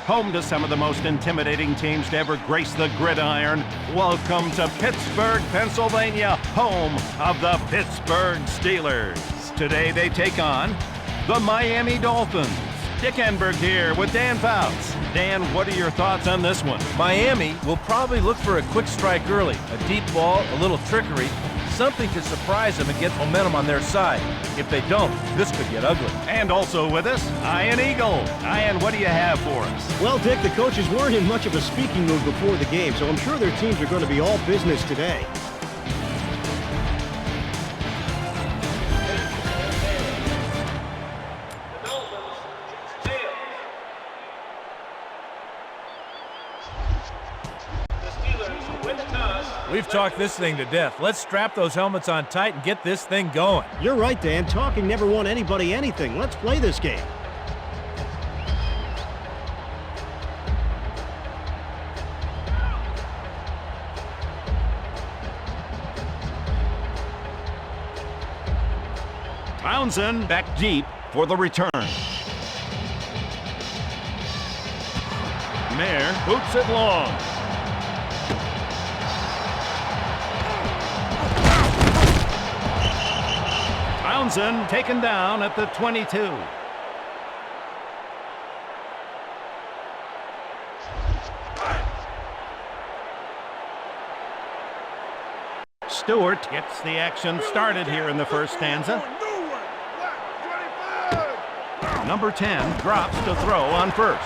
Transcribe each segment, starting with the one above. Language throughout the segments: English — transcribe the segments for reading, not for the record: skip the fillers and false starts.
home to some of the most intimidating teams to ever grace the gridiron. Welcome to Pittsburgh, Pennsylvania, home of the Pittsburgh Steelers. Today they take on the Miami Dolphins. Dick Enberg here with Dan Fouts. Dan, what are your thoughts on this one? Miami will probably look for a quick strike early, a deep ball, a little trickery, something to surprise them and get momentum on their side. If they don't, this could get ugly. And also with us, Ian Eagle. Ian, what do you have for us? Well, Dick, the coaches weren't in much of a speaking mood before the game, so I'm sure their teams are going to be all business today. We've talked this thing to death. Let's strap those helmets on tight and get this thing going. You're right, Dan. Talking never won anybody anything. Let's play this game. Townsend back deep for the return. Mayer boots it long. Townsend taken down at the 22. Stewart gets the action started here in the first stanza. Number 10 drops to throw on first.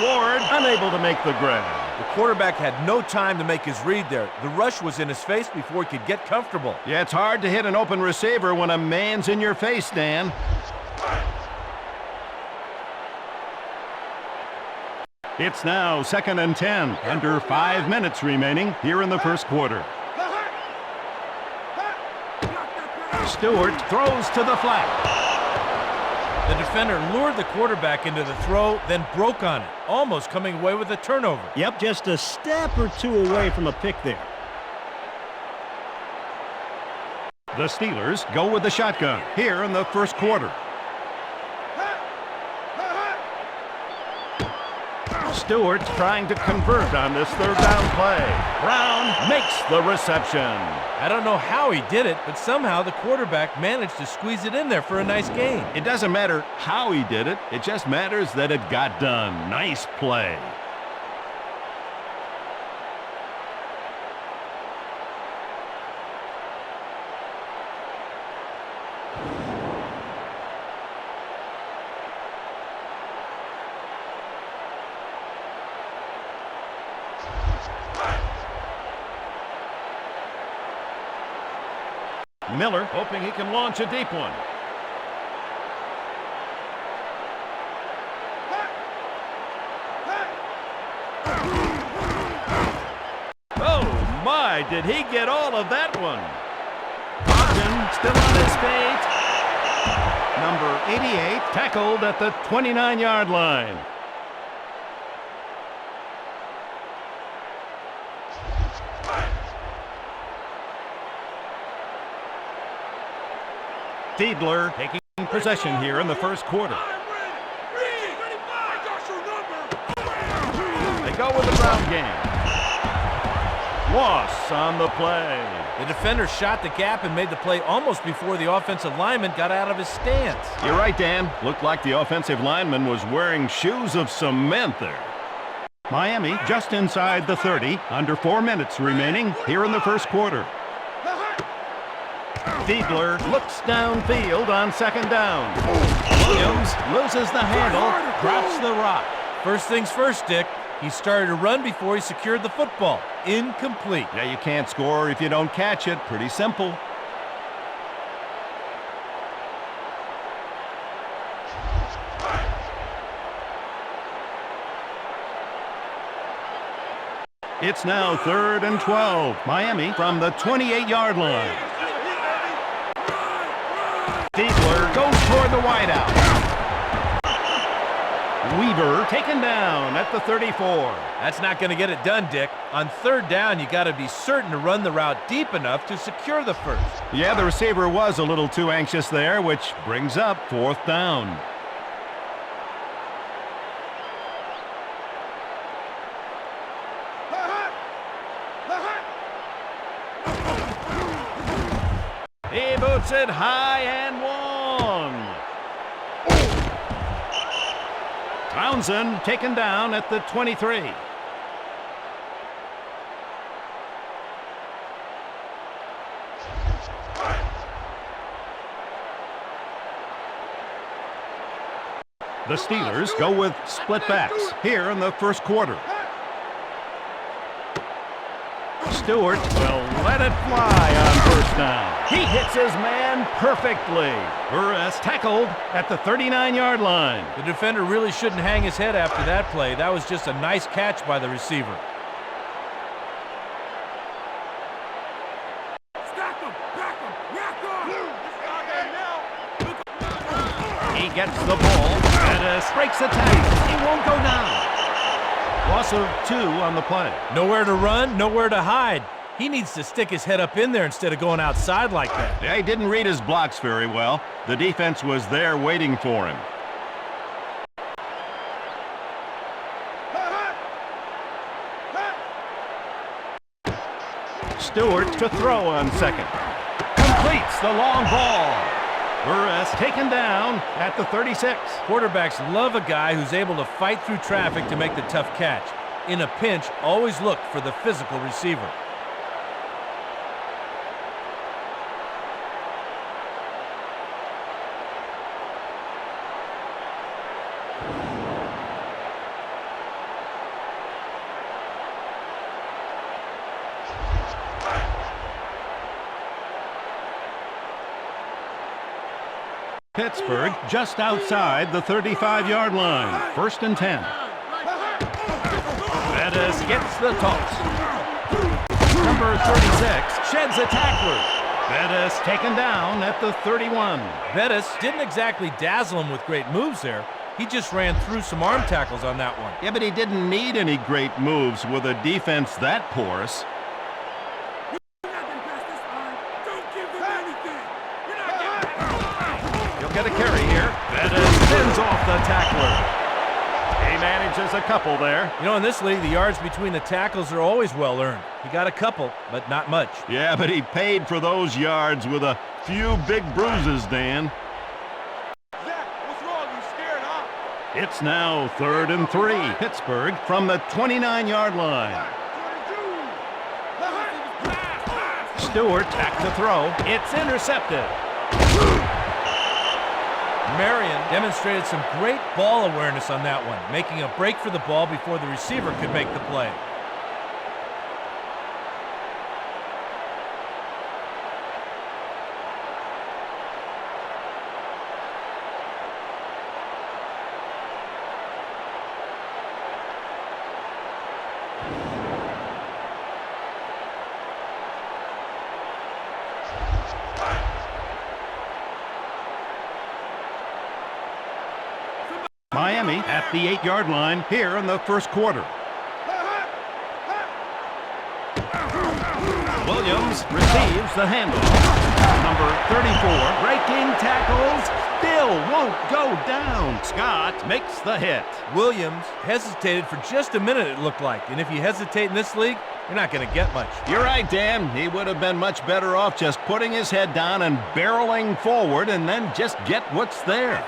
Ward unable to make the grab. The quarterback had no time to make his read there. The rush was in his face before he could get comfortable. Yeah, it's hard to hit an open receiver when a man's in your face, Dan. It's now 2nd and 10, under 5 minutes remaining here in the first quarter. Stewart throws to the flat. The defender lured the quarterback into the throw, then broke on it, almost coming away with a turnover. Yep, just a step or two away from a pick there. The Steelers go with the shotgun here in the first quarter. Stewart trying to convert on this third down play. Brown makes the reception. I don't know how he did it, but somehow the quarterback managed to squeeze it in there for a nice gain. It doesn't matter how he did it. It just matters that it got done. Nice play. Miller hoping he can launch a deep one. Oh my, did he get all of that one? Ogden still on his feet. Number 88 tackled at the 29-yard line. Fiedler taking possession here in the first quarter. They go with the ground game. Loss on the play. The defender shot the gap and made the play almost before the offensive lineman got out of his stance. You're right, Dan. Looked like the offensive lineman was wearing shoes of cement there. Miami just inside the 30, under 4 minutes remaining here in the first quarter. Fiedler looks downfield on second down. Williams loses the handle, drops the rock. First things first, Dick. He started to run before he secured the football. Incomplete. Yeah, you can't score if you don't catch it. Pretty simple. It's now 3rd and 12. Miami from the 28-yard line. Fiedler goes toward the wideout. Weaver taken down at the 34. That's not going to get it done, Dick. On third down, you got to be certain to run the route deep enough to secure the first. Yeah, the receiver was a little too anxious there, which brings up 4th down. puts it high and long. Townsend taken down at the 23. The Steelers go with split backs here in the first quarter. Stewart will let it fly on first down. He hits his man perfectly. Burris tackled at the 39-yard line. The defender really shouldn't hang his head after that play. That was just a nice catch by the receiver. He gets the ball. Bettis breaks the tackle. He won't go down. Loss of 2 on the play. Nowhere to run, nowhere to hide. He needs to stick his head up in there instead of going outside like that. Yeah, he didn't read his blocks very well. The defense was there waiting for him. Stewart to throw on second. Completes the long ball. Burris taken down at the 36. Quarterbacks love a guy who's able to fight through traffic to make the tough catch. In a pinch, always look for the physical receiver. Pittsburgh just outside the 35-yard line. 1st and 10. Bettis gets the toss. Number 36 sheds a tackler. Bettis taken down at the 31. Bettis didn't exactly dazzle him with great moves there. He just ran through some arm tackles on that one. Yeah, but he didn't need any great moves with a defense that porous. Get a carry here. Bettis spins off the tackler. He manages a couple there. You know, in this league, the yards between the tackles are always well earned. He got a couple, but not much. Yeah, but he paid for those yards with a few big bruises, Dan. Zach, what's wrong? You scared, huh? It's now 3rd and 3. Pittsburgh from the 29-yard line. Stewart back to throw. It's intercepted. Marion demonstrated some great ball awareness on that one, making a break for the ball before the receiver could make the play. Miami at the 8-yard line here in the first quarter. Williams receives the handoff. Number 34 breaking tackles, still won't go down. Scott makes the hit. Williams hesitated for just a minute, it looked like. And if you hesitate in this league, you're not going to get much. You're right, Dan. He would have been much better off just putting his head down and barreling forward and then just get what's there.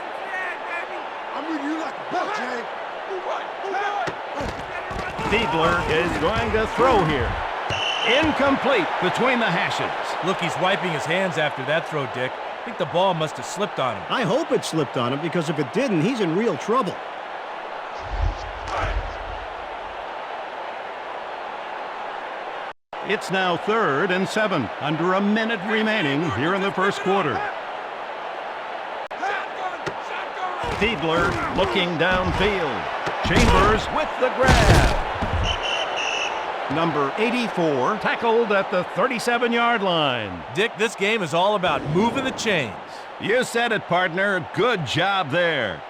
Fiedler is going to throw here. Incomplete between the hashes. Look, he's wiping his hands after that throw, Dick. I think the ball must have slipped on him. I hope it slipped on him, because if it didn't, he's in real trouble. It's now 3rd and 7, under a minute remaining here in the first quarter. Fiedler looking downfield. Chambers with the grab. Number 84 tackled at the 37-yard line. Dick, this game is all about moving the chains. You said it, partner. Good job there.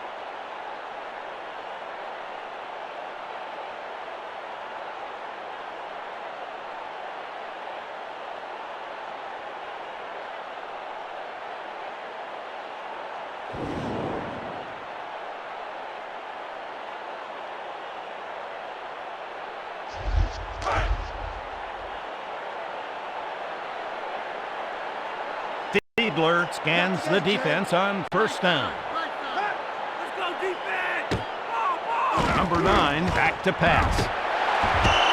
Fiedler scans the defense on first down. Let's go defense! Number 9, back to pass.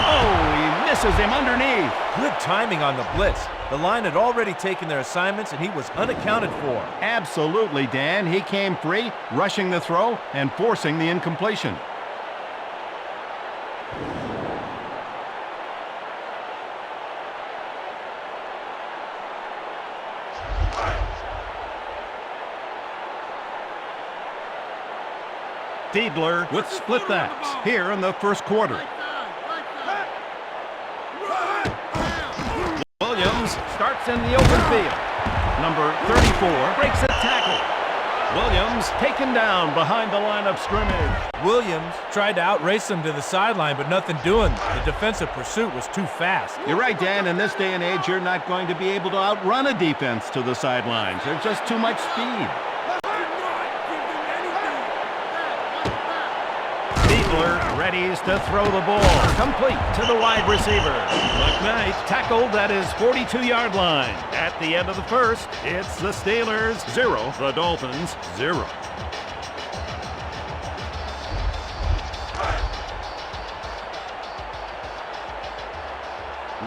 Oh, he misses him underneath. Good timing on the blitz. The line had already taken their assignments, and he was unaccounted for. Absolutely, Dan. He came free, rushing the throw and forcing the incompletion. Fiedler with split backs here in the first quarter. Williams starts in the open field. Number 34 breaks a tackle. Williams taken down behind the line of scrimmage. Williams tried to outrace him to the sideline, but nothing doing. The defensive pursuit was too fast. You're right, Dan. In this day and age, you're not going to be able to outrun a defense to the sidelines. There's just too much speed. Readies to throw the ball. Complete to the wide receiver. McKnight tackled at his 42-yard line. At the end of the first, it's the Steelers 0, the Dolphins 0.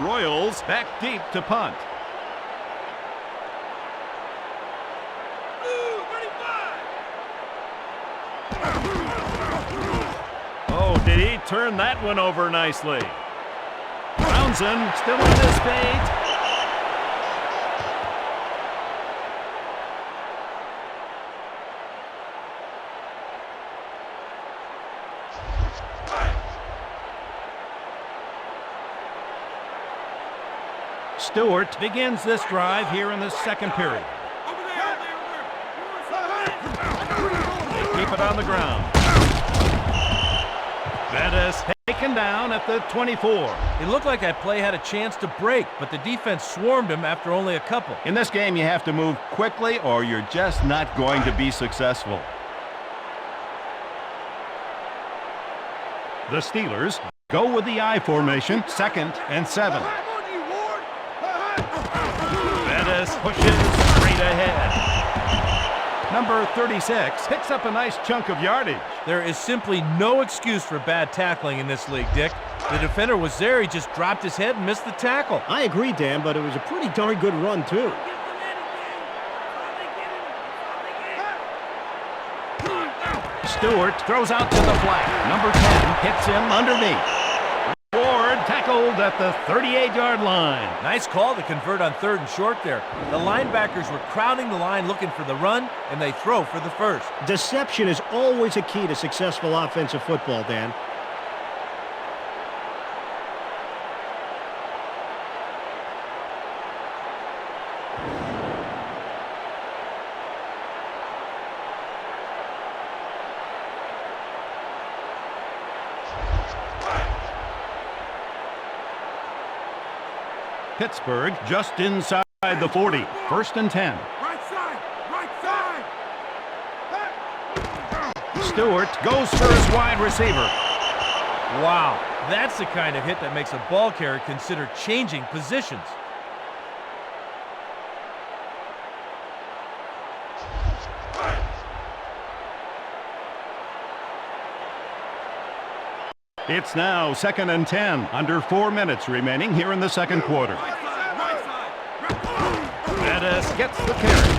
Royals back deep to punt. Oh, did he turn that one over nicely? Brownson still in his fate. Stewart begins this drive here in the second period. They keep it on the ground. Bettis taken down at the 24. It looked like that play had a chance to break, but the defense swarmed him after only a couple. In this game, you have to move quickly or you're just not going to be successful. The Steelers go with the I formation, 2nd and 7. Bettis pushes straight ahead. Number 36 picks up a nice chunk of yardage. There is simply no excuse for bad tackling in this league, Dick. The defender was there, he just dropped his head and missed the tackle. I agree, Dan, but it was a pretty darn good run, too. Stewart throws out to the flat. Number 10 hits him underneath. Ward tackled at the 38-yard line. Nice call to convert on 3rd and short there. The linebackers were crowding the line looking for the run, and they throw for the first. Deception is always a key to successful offensive football, Dan. Pittsburgh just inside the 40. 1st and 10. Right side! Right side! Stewart goes for his wide receiver. Wow, that's the kind of hit that makes a ball carrier consider changing positions. It's now 2nd and 10. Under 4 minutes remaining here in the second quarter. Bettis gets the carry.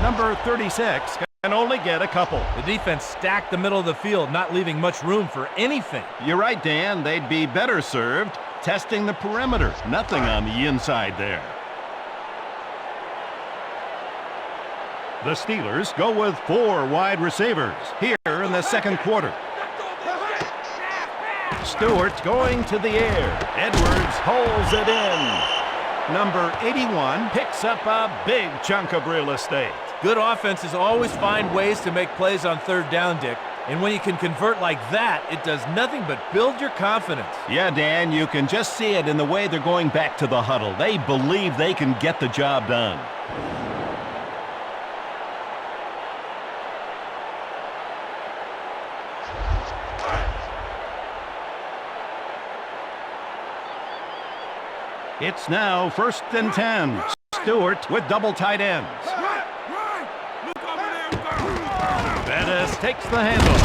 Number 36 can only get a couple. The defense stacked the middle of the field, not leaving much room for anything. You're right, Dan. They'd be better served testing the perimeter. Nothing on the inside there. The Steelers go with 4 wide receivers here in the second quarter. Stewart going to the air. Edwards holds it in. Number 81 picks up a big chunk of real estate. Good offenses always find ways to make plays on 3rd down, Dick. And when you can convert like that, it does nothing but build your confidence. Yeah, Dan, you can just see it in the way they're going back to the huddle. They believe they can get the job done. It's now 1st and 10. Stewart with double tight ends. Bettis takes the handle.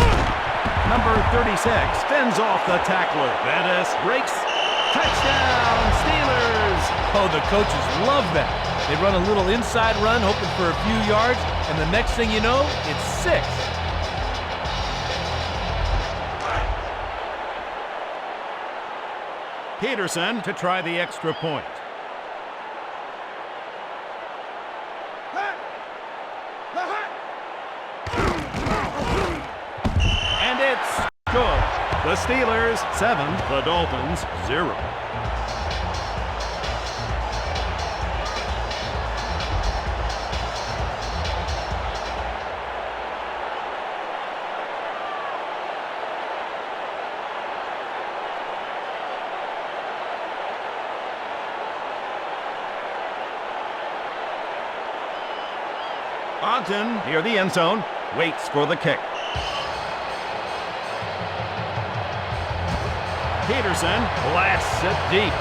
Number 36 fends off the tackler. Bettis breaks. Touchdown, Steelers! Oh, the coaches love that. They run a little inside run, hoping for a few yards, and the next thing you know, it's 6. Peterson to try the extra point. And it's good. The Steelers 7, the Dolphins 0. Ogden near the end zone, waits for the kick. Peterson blasts it deep.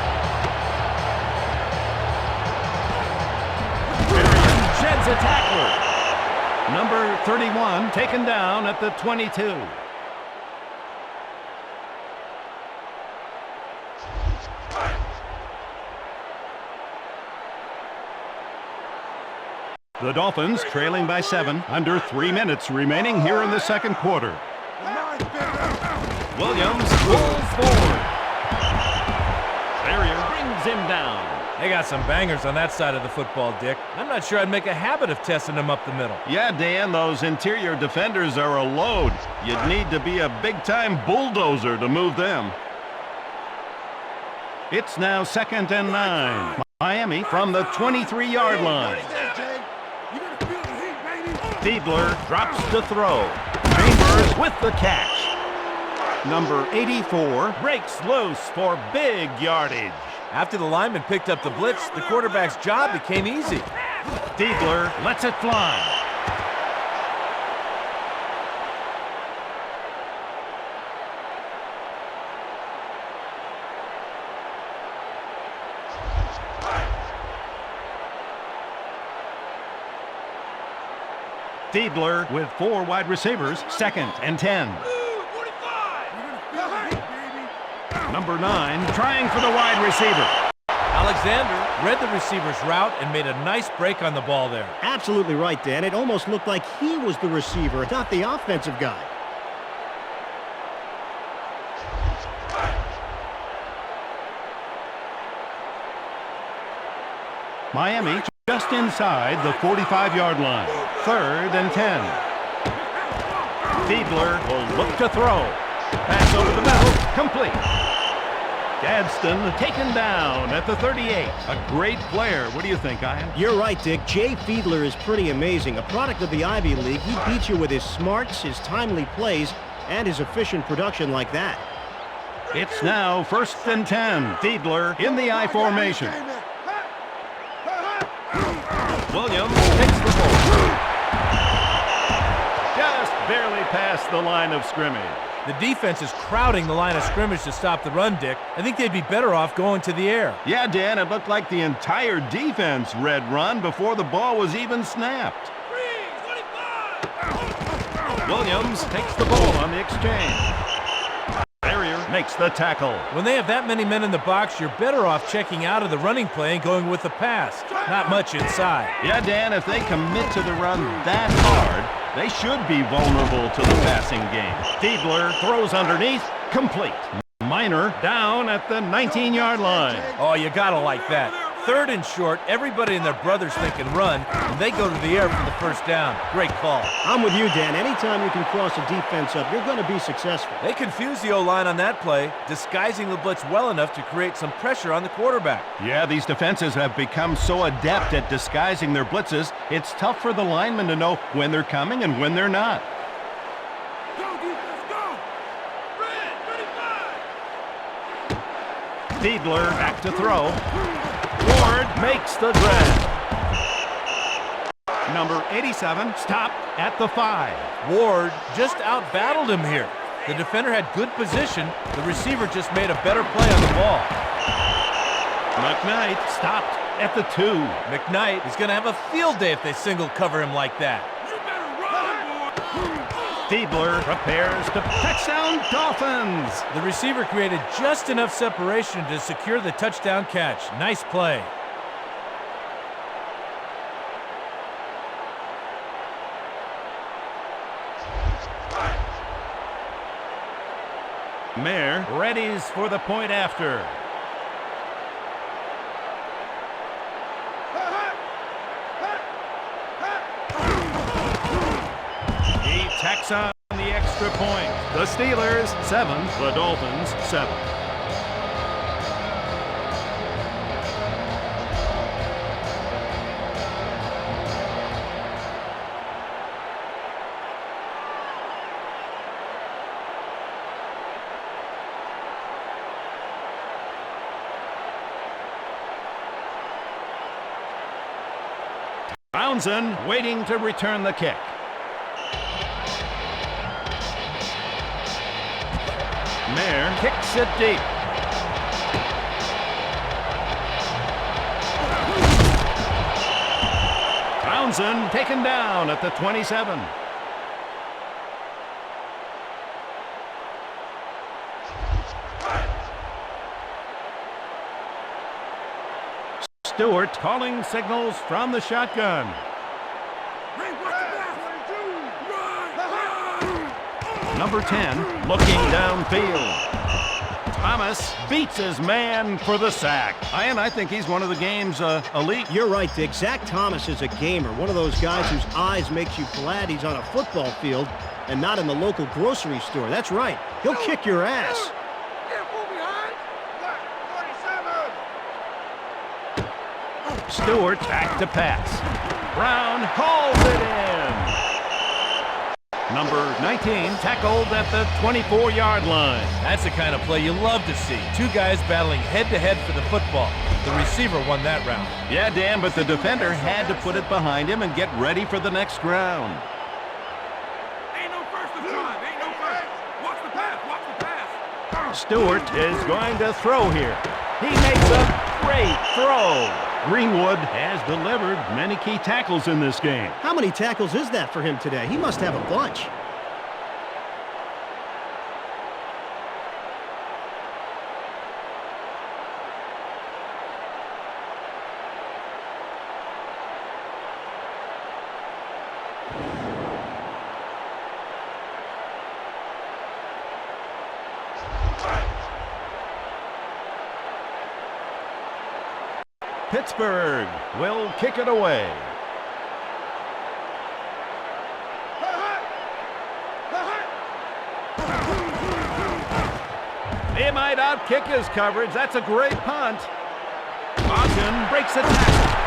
Marion sheds a tackler. Number 31 taken down at the 22. The Dolphins trailing by 7, under 3 minutes remaining here in the second quarter. Williams pulls forward. Barrier brings him down. They got some bangers on that side of the football, Dick. I'm not sure I'd make a habit of testing them up the middle. Yeah, Dan, those interior defenders are a load. You'd need to be a big-time bulldozer to move them. It's now 2nd and 9. Miami from the 23-yard line. Fiedler drops to throw. Chambers with the catch. Number 84 breaks loose for big yardage. After the lineman picked up the blitz, the quarterback's job became easy. Fiedler lets it fly. Fiedler with 4 wide receivers, 2nd and 10. Number 9 trying for the wide receiver. Alexander read the receiver's route and made a nice break on the ball there. Absolutely right, Dan. It almost looked like he was the receiver, not the offensive guy. Miami just inside the 45-yard line. 3rd and 10. Fiedler will look to throw. Pass over the middle, complete. Gadsden taken down at the 38. A great player. What do you think, Ian? You're right, Dick. Jay Fiedler is pretty amazing. A product of the Ivy League. He beats you with his smarts, his timely plays, and his efficient production like that. It's now 1st and 10. Fiedler in the I formation. Williams takes the ball. Just barely past the line of scrimmage. The defense is crowding the line of scrimmage to stop the run, Dick. I think they'd be better off going to the air. Yeah, Dan, it looked like the entire defense read run before the ball was even snapped. Williams takes the ball on the exchange. Barrier makes the tackle. When they have that many men in the box, you're better off checking out of the running play and going with the pass. Not much inside. Yeah, Dan, if they commit to the run that hard, they should be vulnerable to the passing game. Fiedler throws underneath, complete. Minor down at the 19-yard line. Oh, you gotta like that. 3rd and short, everybody and their brothers thinking run, and they go to the air for the first down. Great call. I'm with you, Dan. Anytime you can cross a defense up, you're going to be successful. They confused the O-line on that play, disguising the blitz well enough to create some pressure on the quarterback. Yeah, these defenses have become so adept at disguising their blitzes, it's tough for the linemen to know when they're coming and when they're not. Go, defense, go! Red, 35! Fiedler back to throw. Ward makes the grab. Number 87 stopped at the 5. Ward just out-battled him here. The defender had good position. The receiver just made a better play on the ball. McKnight stopped at the 2. McKnight is going to have a field day if they single cover him like that. Fiedler prepares to touchdown Dolphins. The receiver created just enough separation to secure the touchdown catch. Nice play. Mayer readies for the point after. He tacks on the extra point. The Steelers 7, the Dolphins 7. Townsend waiting to return the kick. Mayer kicks it deep. Townsend taken down at the 27. Stewart calling signals from the shotgun. Number 10 looking downfield. Thomas beats his man for the sack. And I think he's one of the game's elite. You're right, Dick. Zach Thomas is a gamer, one of those guys whose eyes makes you glad he's on a football field and not in the local grocery store. That's right. He'll kick your ass. Stewart back to pass. Brown calls it in. Number 19 tackled at the 24-yard line. That's the kind of play you love to see. Two guys battling head-to-head for the football. The receiver won that round. Yeah, Dan, but the defender had to put it behind him and get ready for the next round. Ain't no first of time. Ain't no first. Watch the pass. Watch the pass. Stewart is going to throw here. He makes a great throw. Greenwood has delivered many key tackles in this game. How many tackles is that for him today? He must have a bunch. Pittsburgh will kick it away. He might outkick his coverage. That's a great punt. Ogden breaks a tackle.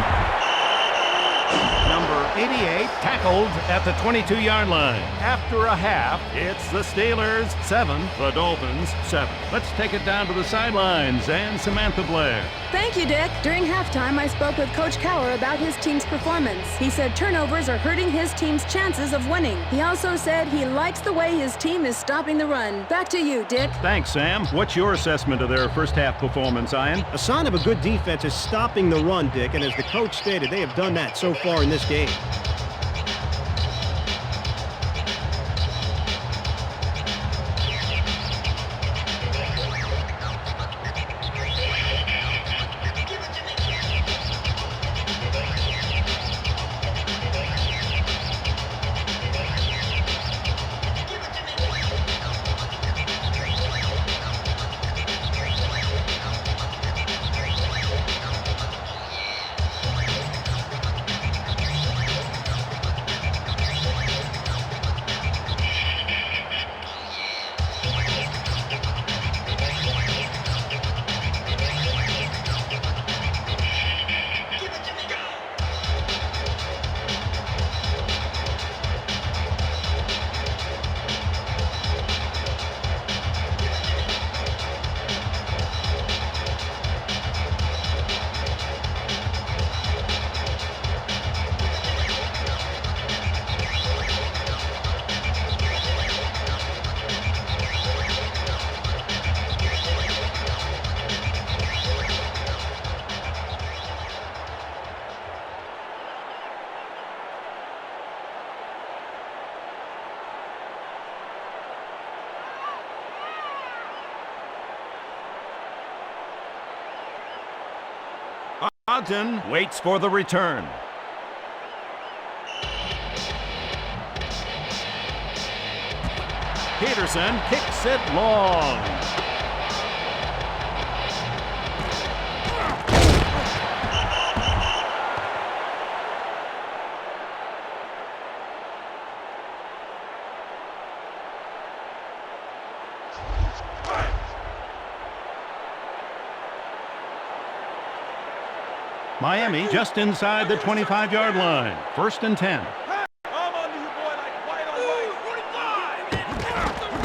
Number 88 tackled at the 22-yard line. After a half, it's the Steelers 7, the Dolphins 7. Let's take it down to the sidelines and Samantha Blair. Thank you, Dick. During halftime, I spoke with Coach Cower about his team's performance. He said turnovers are hurting his team's chances of winning. He also said he likes the way his team is stopping the run. Back to you, Dick. Thanks, Sam. What's your assessment of their first half performance, Ian? A sign of a good defense is stopping the run, Dick, and as the coach stated, they have done that so far in this game. Ogden waits for the return. Peterson kicks it long. Miami just inside the 25-yard line. 1st and 10.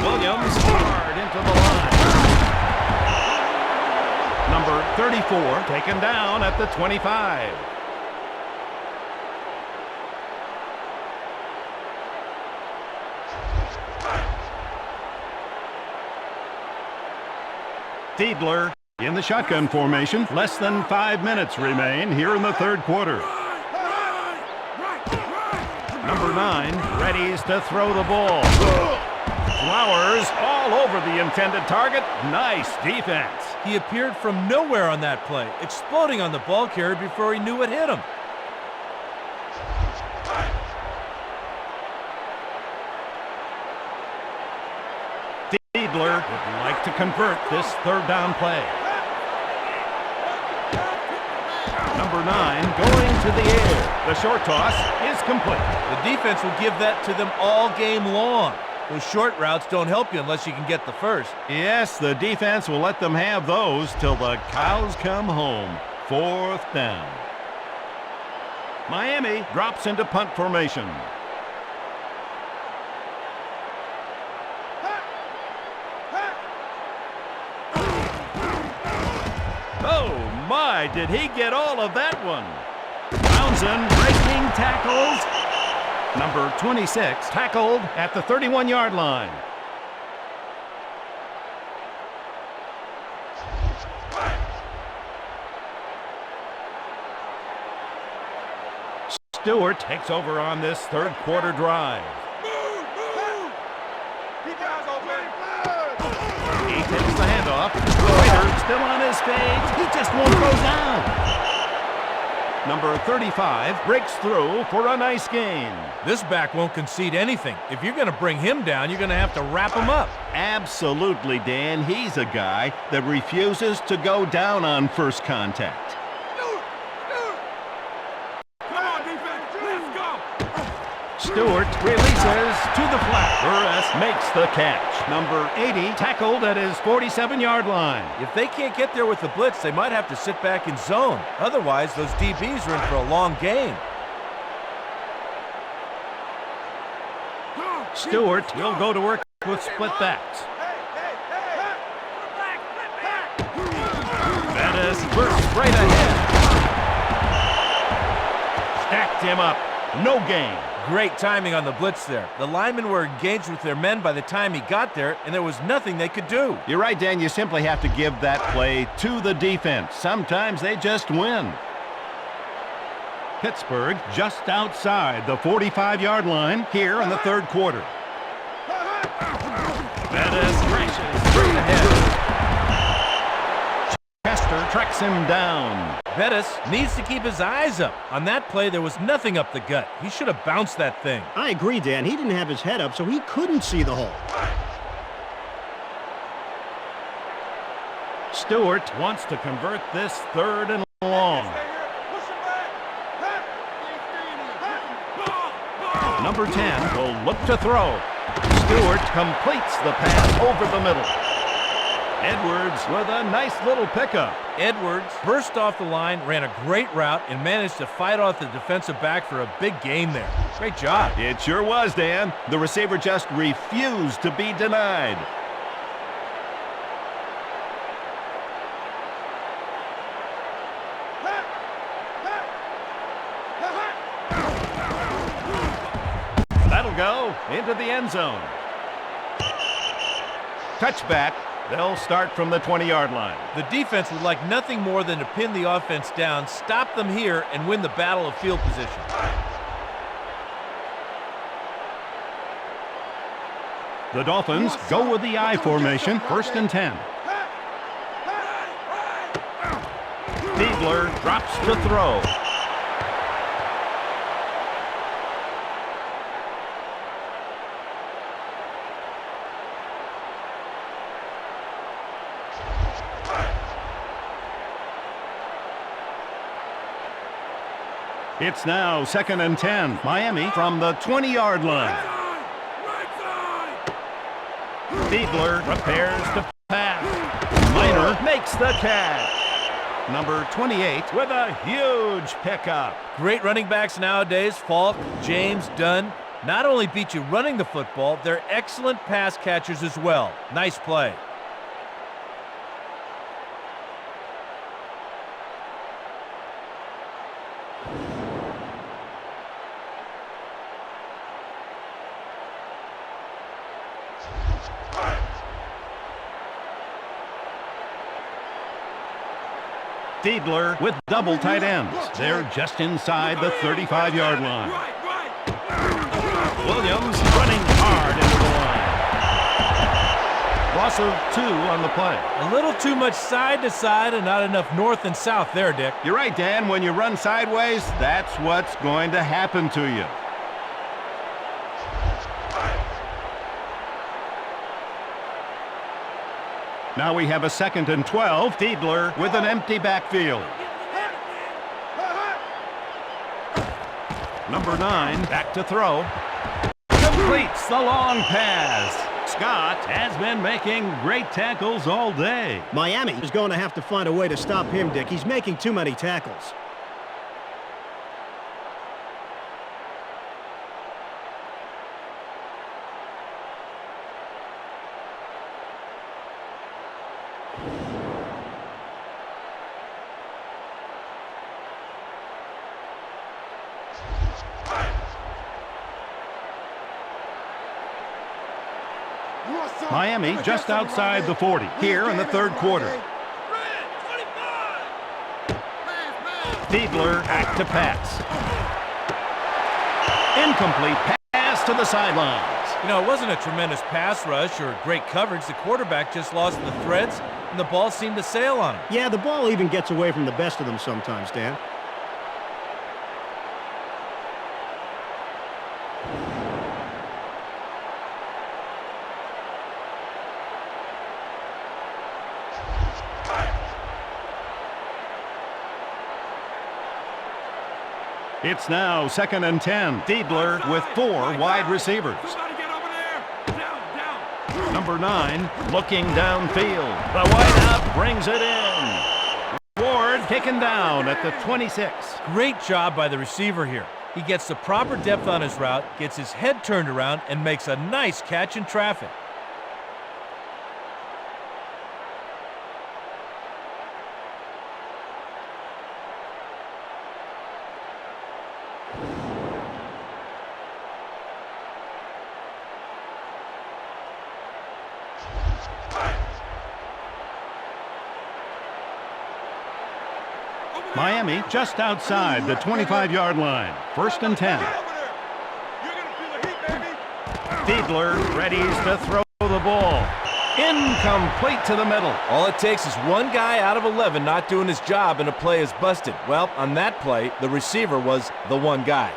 Williams hard into the line. Number 34 taken down at the 25. Diebler in the shotgun formation. Less than 5 minutes remain here in the 3rd quarter. Number 9 readies to throw the ball. Flowers all over the intended target. Nice defense. He appeared from nowhere on that play, exploding on the ball carrier before he knew it hit him. Diebler would like to convert this 3rd down play. Number 9 going to the air. The short toss is complete. The defense will give that to them all game long. Those short routes don't help you unless you can get the first. Yes, the defense will let them have those till the cows come home. 4th down. Miami drops into punt formation. Oh my, did he get all of that one? Townsend breaking tackles. Number 26 tackled at the 31-yard line. Stewart takes over on this 3rd quarter drive. He takes the handoff. Ryder still on his feet. He just won't go down. Number 35 breaks through for a nice gain. This back won't concede anything. If you're going to bring him down, you're going to have to wrap him up. Absolutely, Dan. He's a guy that refuses to go down on first contact. Come on, defense. Let's go. Stewart releases to the flat. Burress makes the catch. Number 80 tackled at his 47-yard line. If they can't get there with the blitz, they might have to sit back in zone. Otherwise, those DBs are in for a long game. Stewart will go to work with split backs. Bettis bursts right ahead. Stacked him up. No gain. Great timing on the blitz there. The linemen were engaged with their men by the time he got there, and there was nothing they could do. You're right, Dan. You simply have to give that play to the defense. Sometimes they just win. Pittsburgh just outside the 45-yard line here in the 3rd quarter. Bettis crashes straight ahead. Chester tracks him down. Bettis needs to keep his eyes up. On that play, there was nothing up the gut. He should have bounced that thing. I agree, Dan. He didn't have his head up, so he couldn't see the hole. Stewart wants to convert this 3rd and long. Number 10 will look to throw. Stewart completes the pass over the middle. Edwards with a nice little pickup. Edwards burst off the line, ran a great route, and managed to fight off the defensive back for a big gain there. Great job. It sure was, Dan. The receiver just refused to be denied. That'll go into the end zone. Touchback. They'll start from the 20-yard line. The defense would like nothing more than to pin the offense down, stop them here, and win the battle of field position. The Dolphins go with the I formation, 1st and 10. Fiedler drops to throw. It's now 2nd and 10. Miami from the 20-yard line. Right side! Fiedler prepares to pass. Minor makes the catch. Number 28 with a huge pickup. Great running backs nowadays, Falk, James, Dunn, not only beat you running the football, they're excellent pass catchers as well. Nice play. Fiedler with double tight ends. They're just inside the 35-yard line. Williams running hard into the line. Loss of 2 on the play. A little too much side to side and not enough north and south there, Dick. You're right, Dan. When you run sideways, that's what's going to happen to you. Now we have a 2nd and 12. Fiedler with an empty backfield. Number 9 back to throw. Completes the long pass. Scott has been making great tackles all day. Miami is going to have to find a way to stop him, Dick. He's making too many tackles. Miami just outside the 40 here in the 3rd quarter. Fiedler back to pass. Incomplete pass to the sidelines. You know, it wasn't a tremendous pass rush or great coverage. The quarterback just lost the threads, and the ball seemed to sail on him. Yeah, the ball even gets away from the best of them sometimes, Dan. It's now 2nd and 10. Fiedler with 4 wide receivers. Somebody get over there! Down! Number 9 looking downfield. The wideout brings it in. Ward taken down at the 26. Great job by the receiver here. He gets the proper depth on his route, gets his head turned around, and makes a nice catch in traffic. Miami just outside the 25-yard line. 1st and 10. You're gonna feel the heat, baby! Fiedler readies to throw the ball. Incomplete to the middle. All it takes is one guy out of 11 not doing his job and a play is busted. Well, on that play, the receiver was the one guy.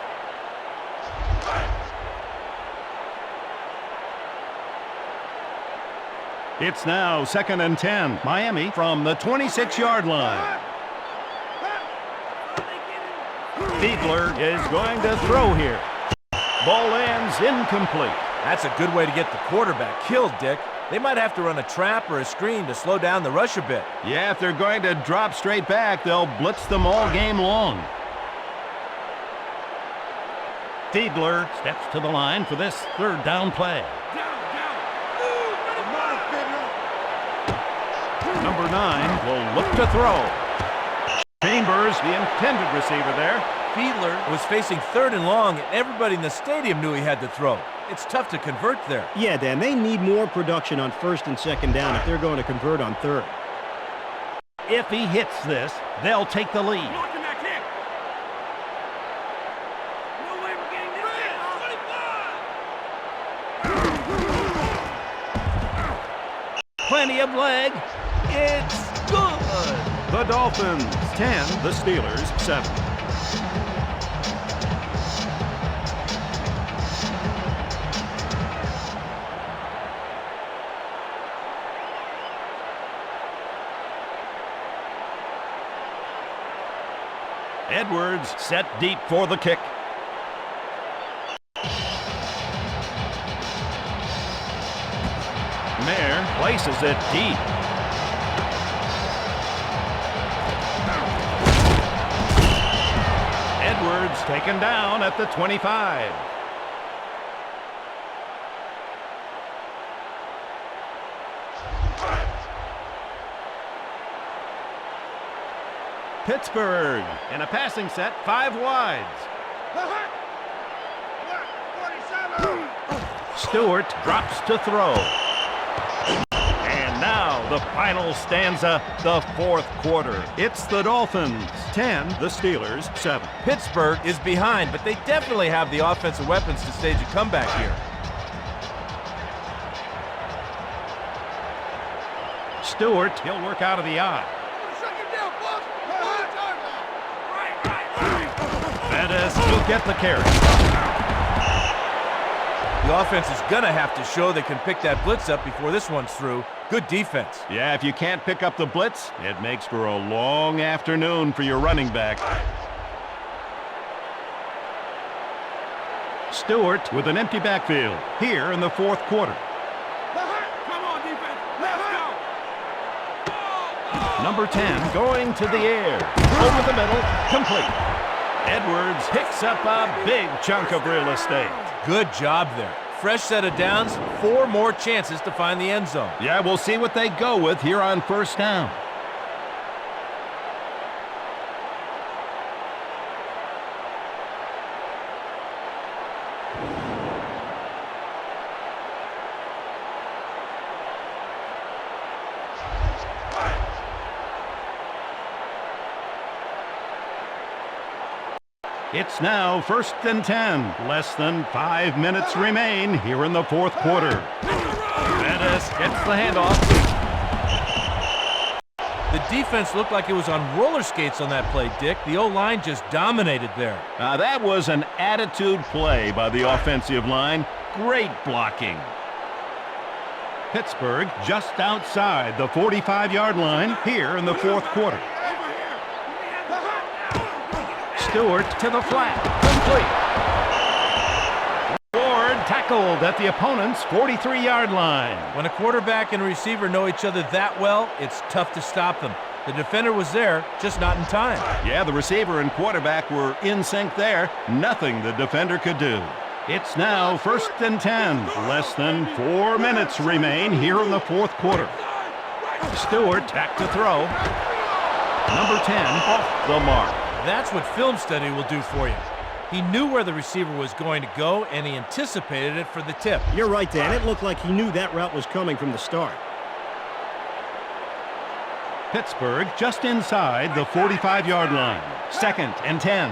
It's now 2nd and 10. Miami from the 26-yard line. Fiedler is going to throw here. Ball ends incomplete. That's a good way to get the quarterback killed, Dick. They might have to run a trap or a screen to slow down the rush a bit. Yeah, if they're going to drop straight back, they'll blitz them all game long. Fiedler steps to the line for this 3rd down play. Number 9 will look to throw. Chambers, the intended receiver there. Fiedler was facing 3rd and long, and everybody in the stadium knew he had to throw. It's tough to convert there. Yeah, Dan, they need more production on 1st and 2nd down if they're going to convert on 3rd. If he hits this, they'll take the lead. Blocking that kick! No way we're getting this kick! Plenty of leg. It's good. The Dolphins 10, the Steelers 7. Edwards set deep for the kick. Mayer places it deep. Edwards taken down at the 25. Pittsburgh in a passing set, 5 wides. Stewart drops to throw. And now the final stanza, the fourth quarter. It's the Dolphins 10, the Steelers 7. Pittsburgh is behind, but they definitely have the offensive weapons to stage a comeback here. Stewart, he'll work out of the eye. Bettis will get the carry. The offense is going to have to show they can pick that blitz up before this one's through. Good defense. Yeah, if you can't pick up the blitz, it makes for a long afternoon for your running back. Stewart with an empty backfield here in the fourth quarter. Come on, defense. Let's go. Number 10 going to the air. Over the middle, complete. Edwards picks up a big chunk of real estate. Good job there. Fresh set of downs, 4 more chances to find the end zone. Yeah, we'll see what they go with here on first down. It's now 1st and 10. Less than 5 minutes remain here in the fourth quarter. Bettis gets the handoff. The defense looked like it was on roller skates on that play, Dick. The O-line just dominated there. That was an attitude play by the offensive line. Great blocking. Pittsburgh just outside the 45-yard line here in the fourth quarter. Stewart to the flat. Complete. Ward tackled at the opponent's 43-yard line. When a quarterback and a receiver know each other that well, it's tough to stop them. The defender was there, just not in time. Yeah, the receiver and quarterback were in sync there. Nothing the defender could do. It's now 1st and 10. Less than 4 minutes remain here in the fourth quarter. Stewart back to throw. Number 10 off the mark. That's what film study will do for you. He knew where the receiver was going to go, and he anticipated it for the tip. You're right, Dan. It looked like he knew that route was coming from the start. Pittsburgh just inside the 45-yard line. 2nd and 10.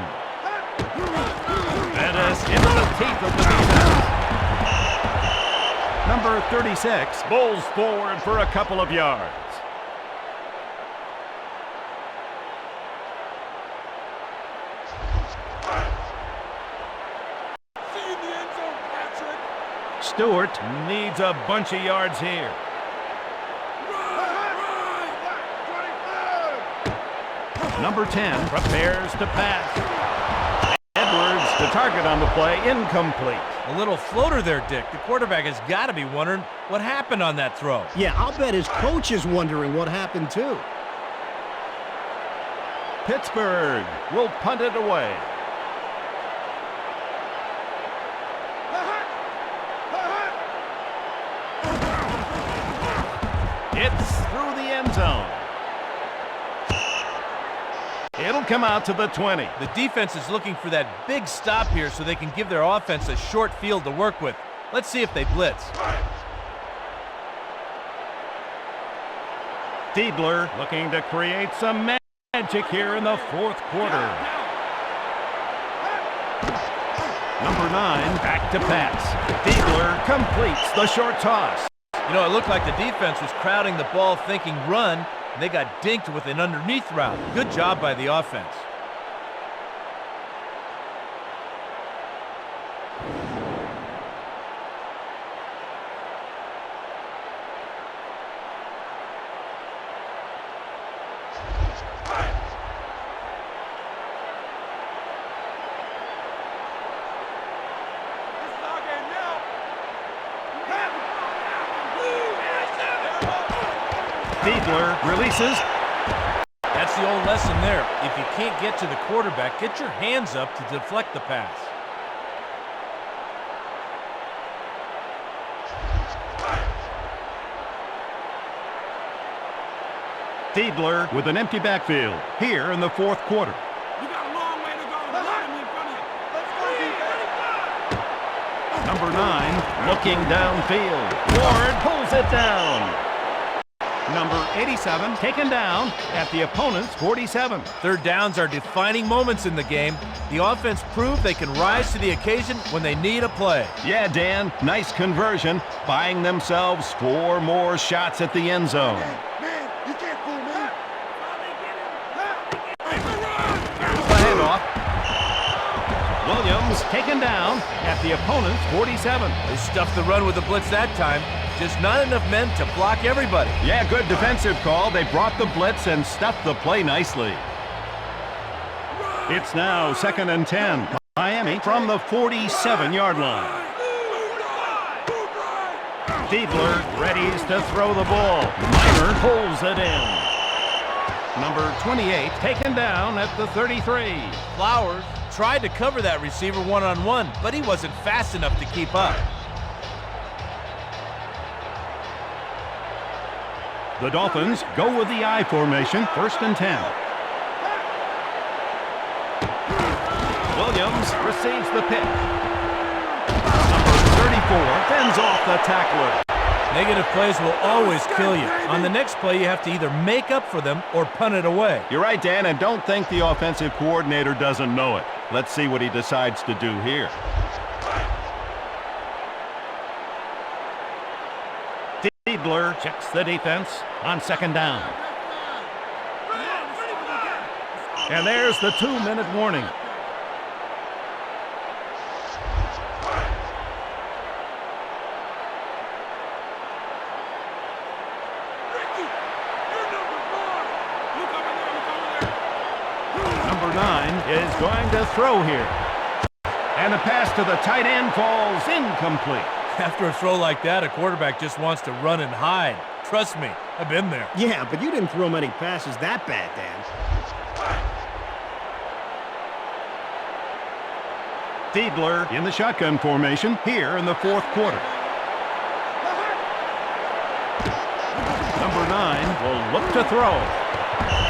Bettis into the teeth of the defense. Number 36 bowls forward for a couple of yards. Stewart needs a bunch of yards here. Number 10 prepares to pass. Edwards, the target on the play, incomplete. A little floater there, Dick. The quarterback has got to be wondering what happened on that throw. Yeah, I'll bet his coach is wondering what happened too. Pittsburgh will punt it away. It's through the end zone. It'll come out to the 20. The defense is looking for that big stop here so they can give their offense a short field to work with. Let's see if they blitz. Diebler looking to create some magic here in the fourth quarter. Number 9 back to pass. Diebler completes the short toss. You know, it looked like the defense was crowding the ball thinking run, and they got dinked with an underneath route. Good job by the offense. Fiedler releases. That's the old lesson there. If you can't get to the quarterback, get your hands up to deflect the pass. Fiedler with an empty backfield here in the fourth quarter. You got a long way to go. The line in front of you. Let's go, Number 9 looking downfield. Ward pulls it down. Number 87 taken down at the opponent's 47. Third downs are defining moments in the game. The offense proved they can rise to the occasion when they need a play. Yeah, Dan, nice conversion, buying themselves 4 more shots at the end zone. Man, you can't fool me. Here's the handoff. Williams taken down at the opponent's 47. They stuffed the run with a blitz that time. Just not enough men to block everybody. Yeah, good defensive call. They brought the blitz and stuffed the play nicely. It's now 2nd and 10. Miami from the 47-yard line. Fiedler readies to throw the ball. Miner pulls it in. Number 28 taken down at the 33. Flowers tried to cover that receiver one-on-one, but he wasn't fast enough to keep up. The Dolphins go with the I formation, 1st and 10. Williams receives the pick. Number 34 fends off the tackler. Negative plays will always kill you. On the next play, you have to either make up for them or punt it away. You're right, Dan, and don't think the offensive coordinator doesn't know it. Let's see what he decides to do here. Fiedler checks the defense on 2nd down. And there's the 2-minute warning. Number 9 is going to throw here. And the pass to the tight end falls incomplete. After a throw like that, a quarterback just wants to run and hide. Trust me, I've been there. Yeah, but you didn't throw many passes that bad, Dan. Fiedler in the shotgun formation here in the fourth quarter. Number 9 will look to throw.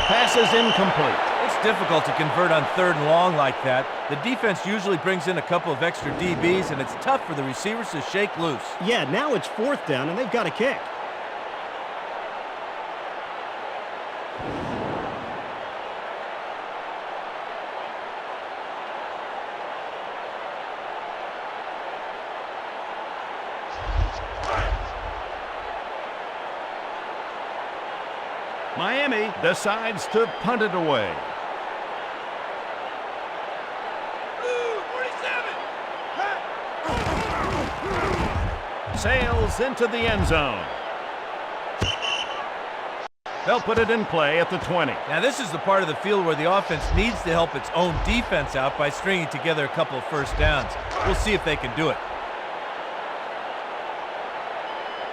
Pass is incomplete. It's difficult to convert on 3rd and long like that. The defense usually brings in a couple of extra DBs, and it's tough for the receivers to shake loose. Yeah, now it's 4th down, and they've got a kick. Miami decides to punt it away. 47. Sails into the end zone. They'll put it in play at the 20. Now this is the part of the field where the offense needs to help its own defense out by stringing together a couple of first downs. We'll see if they can do it.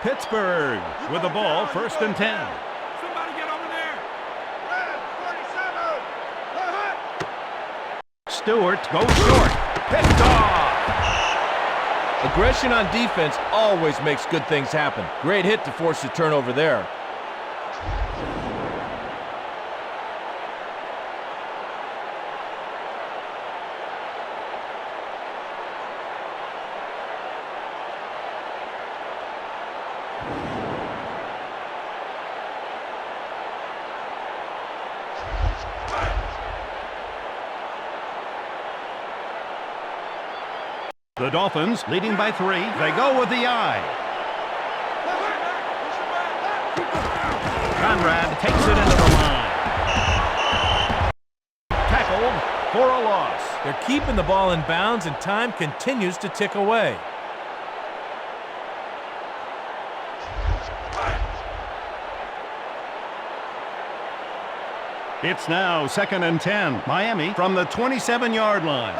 Pittsburgh with the ball, 1st and 10. Somebody get over there. 47. Stewart goes short. Picked off. Aggression on defense always makes good things happen. Great hit to force the turnover there. The Dolphins leading by 3. They go with the I. Conrad takes it into the line. Tackled for a loss. They're keeping the ball in bounds, and time continues to tick away. It's now 2nd and 10. Miami from the 27-yard line.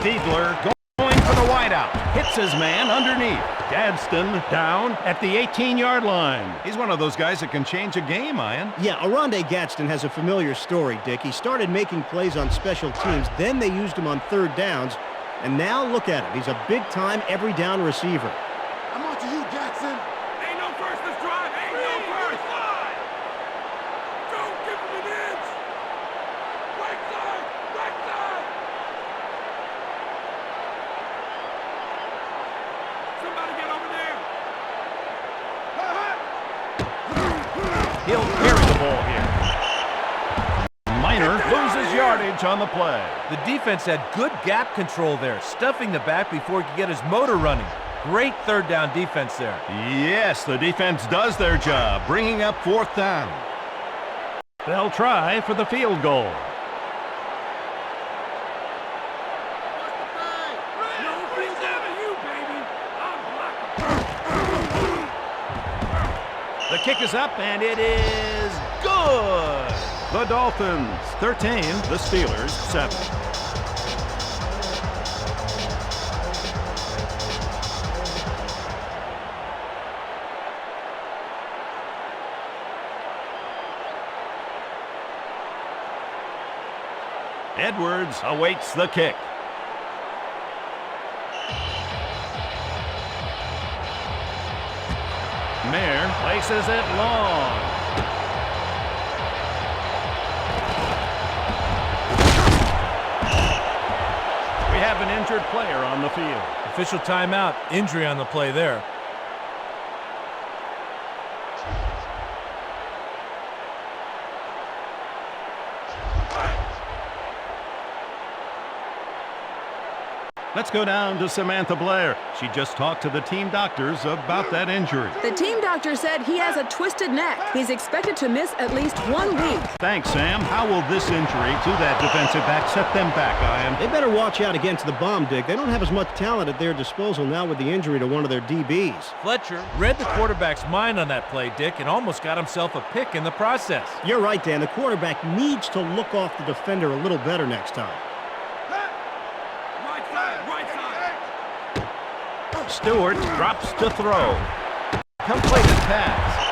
Fiedler going for the wideout. Hits his man underneath. Gadsden down at the 18-yard line. He's one of those guys that can change a game, Ian. Yeah, Aronde Gadsden has a familiar story, Dick. He started making plays on special teams, then they used him on third downs, and now look at him. He's a big-time, every-down receiver. I'm on to you, Jackson. Ain't no first this drive. Ain't no first. Don't give him an inch. Right side. Right side. Somebody get over there. He'll carry the ball here. Minor loses yardage on the play. The defense had good gap control there, stuffing the back before he could get his motor running. Great third down defense there. Yes, the defense does their job, bringing up 4th down. They'll try for the field goal. No free down to you, baby. I'm blocking. The kick is up, and it is good. The Dolphins 13, the Steelers 7. Edwards awaits the kick. Mayer places it long. We have an injured player on the field. Official timeout. Injury on the play there. Let's go down to Samantha Blair. She just talked to the team doctors about that injury. The team doctor said he has a twisted neck. He's expected to miss at least 1 week. Thanks, Sam. How will this injury to that defensive back set them back, Ian? They better watch out against the bomb, Dick. They don't have as much talent at their disposal now with the injury to one of their DBs. Fletcher read the quarterback's mind on that play, Dick, and almost got himself a pick in the process. You're right, Dan. The quarterback needs to look off the defender a little better next time. Right side. Right side. Stewart drops to throw. Completed pass.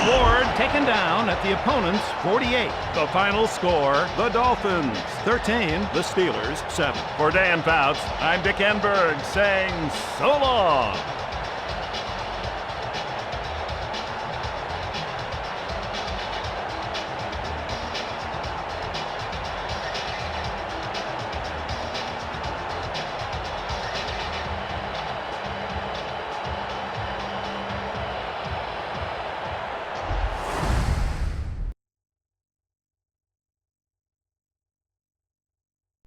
Ward taken down at the opponent's 48. The final score, the Dolphins 13, the Steelers 7. For Dan Fouts, I'm Dick Enberg saying so long.